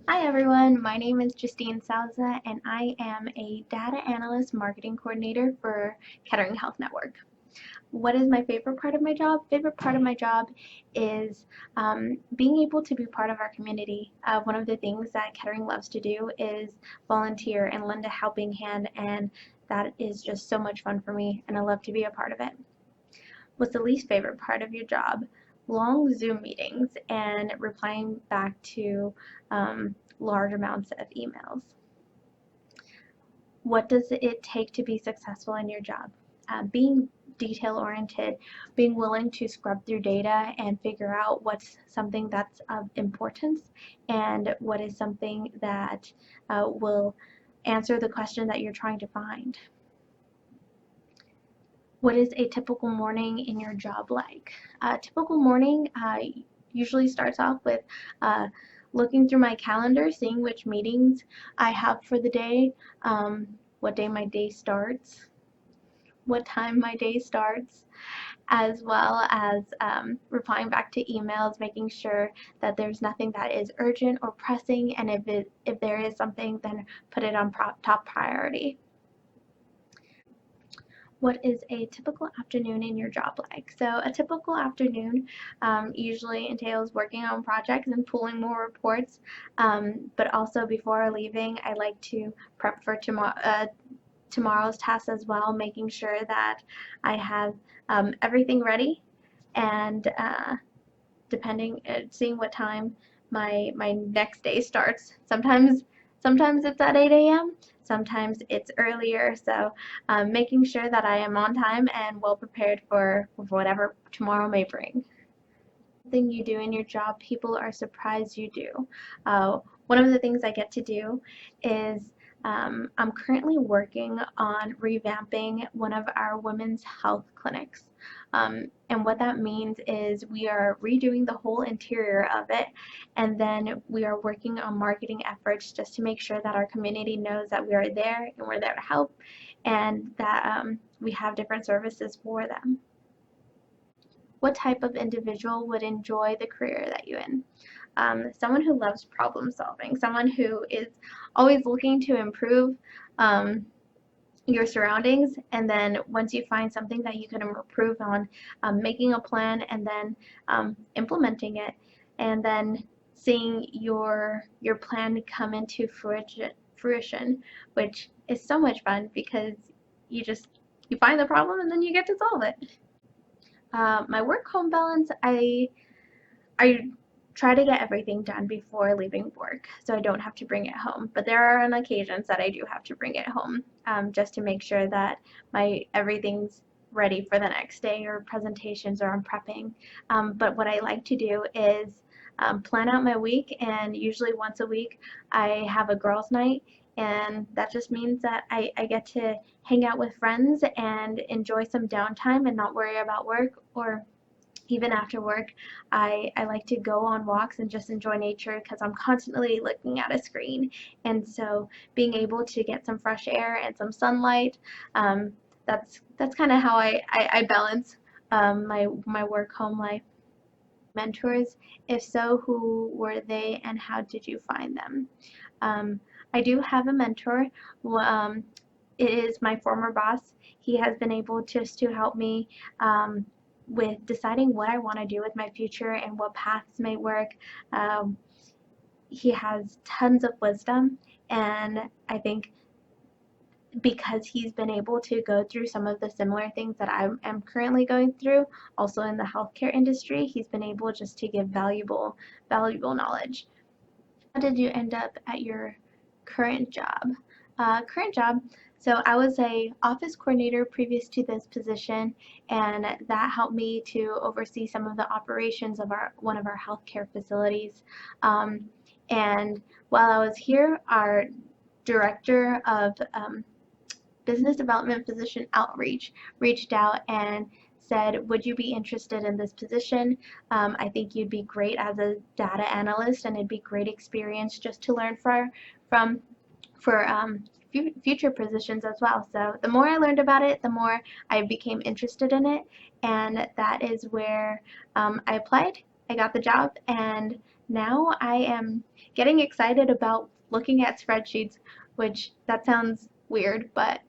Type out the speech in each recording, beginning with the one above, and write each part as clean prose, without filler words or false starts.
Hi everyone, my name is Justine Sauza and I am a Data Analyst Marketing Coordinator for Kettering Health Network. What is my favorite part of my job? Favorite part of my job is being able to be part of our community. One of the things that Kettering loves to do is volunteer and lend a helping hand, and that is just so much fun for me and I love to be a part of it. What's the least favorite part of your job? Long Zoom meetings and replying back to large amounts of emails. What does it take to be successful in your job? Being detail oriented, being willing to scrub through data and figure out what's something that's of importance and what is something that will answer the question that you're trying to find. What is a typical morning in your job like? A typical morning usually starts off with looking through my calendar, seeing which meetings I have for the day, what day my day starts, what time my day starts, as well as replying back to emails, making sure that there's nothing that is urgent or pressing, and if there is something, then put it on top priority. What is a typical afternoon in your job like? So a typical afternoon usually entails working on projects and pulling more reports, but also before leaving, I like to prep for tomorrow's tasks as well, making sure that I have everything ready and seeing what time my next day starts. Sometimes it's at 8 a.m. Sometimes it's earlier. So making sure that I am on time and well prepared for whatever tomorrow may bring. Thing you do in your job, people are surprised you do. One of the things I get to do is I'm currently working on revamping one of our women's health clinics. And what that means is we are redoing the whole interior of it, and then we are working on marketing efforts just to make sure that our community knows that we are there and we're there to help, and that we have different services for them. What type of individual would enjoy the career that you're in? Someone who loves problem solving, someone who is always looking to improve your surroundings, and then once you find something that you can improve on, making a plan and then implementing it, and then seeing your plan come into fruition, which is so much fun because you find the problem and then you get to solve it. My work-home balance, I try to get everything done before leaving work so I don't have to bring it home. But there are on occasions that I do have to bring it home just to make sure that everything's ready for the next day or presentations or I'm prepping. But what I like to do is plan out my week, and usually once a week I have a girls' night, and that just means that I get to hang out with friends and enjoy some downtime and not worry about work. Or even after work, I like to go on walks and just enjoy nature because I'm constantly looking at a screen. And so being able to get some fresh air and some sunlight, that's kind of how I balance my work home life. Mentors, if so, who were they and how did you find them? I do have a mentor. It is my former boss. He has been able just to help me with deciding what I want to do with my future and what paths may work. Um, he has tons of wisdom, and I think because he's been able to go through some of the similar things that I am currently going through, also in the healthcare industry, he's been able just to give valuable knowledge. How did you end up at your current job? Current job. So I was a office coordinator previous to this position, and that helped me to oversee some of the operations of one of our healthcare facilities. And while I was here, our director of business development physician outreach reached out and said, would you be interested in this position? I think you'd be great as a data analyst, and it'd be great experience just to learn from for future positions as well. So the more I learned about it, the more I became interested in it, and that is where I applied I got the job, and now I am getting excited about looking at spreadsheets, which that sounds weird, but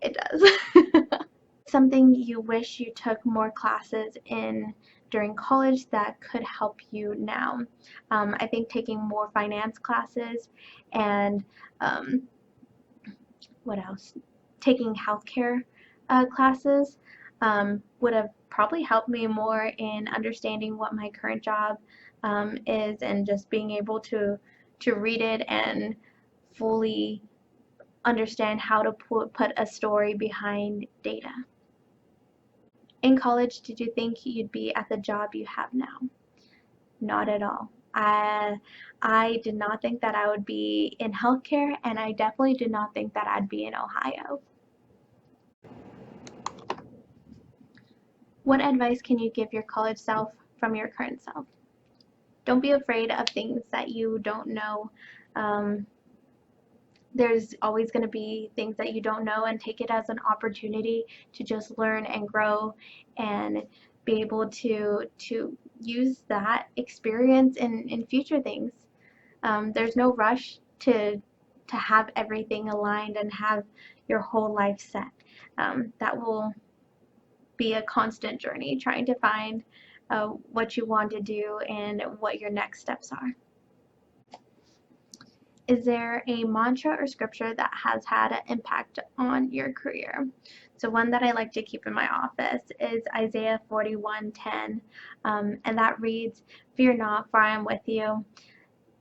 it does. Something you wish you took more classes in during college that could help you now. I think taking more finance classes and um, what else? Taking healthcare classes would have probably helped me more in understanding what my current job is, and just being able to read it and fully understand how to put a story behind data. In college, did you think you'd be at the job you have now? Not at all. I did not think that I would be in healthcare, and I definitely did not think that I'd be in Ohio. What advice can you give your college self from your current self? Don't be afraid of things that you don't know. Um, there's always going to be things that you don't know, and take it as an opportunity to just learn and grow and be able to use that experience in future things. There's no rush to have everything aligned and have your whole life set. That will be a constant journey trying to find what you want to do and what your next steps are. Is there a mantra or scripture that has had an impact on your career? So one that I like to keep in my office is Isaiah 41:10, and that reads, "Fear not, for I am with you.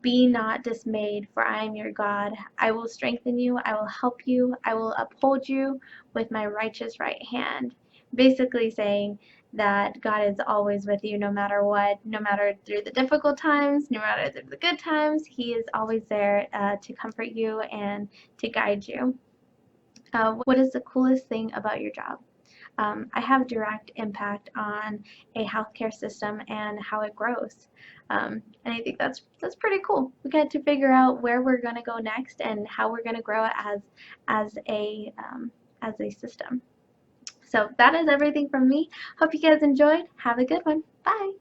Be not dismayed, for I am your God. I will strengthen you, I will help you, I will uphold you with my righteous right hand." Basically saying that God is always with you no matter what, no matter through the difficult times, no matter through the good times, He is always there to comfort you and to guide you. What is the coolest thing about your job? I have direct impact on a healthcare system and how it grows. And I think that's pretty cool. We get to figure out where we're going to go next and how we're going to grow it as a system. So that is everything from me. Hope you guys enjoyed. Have a good one. Bye.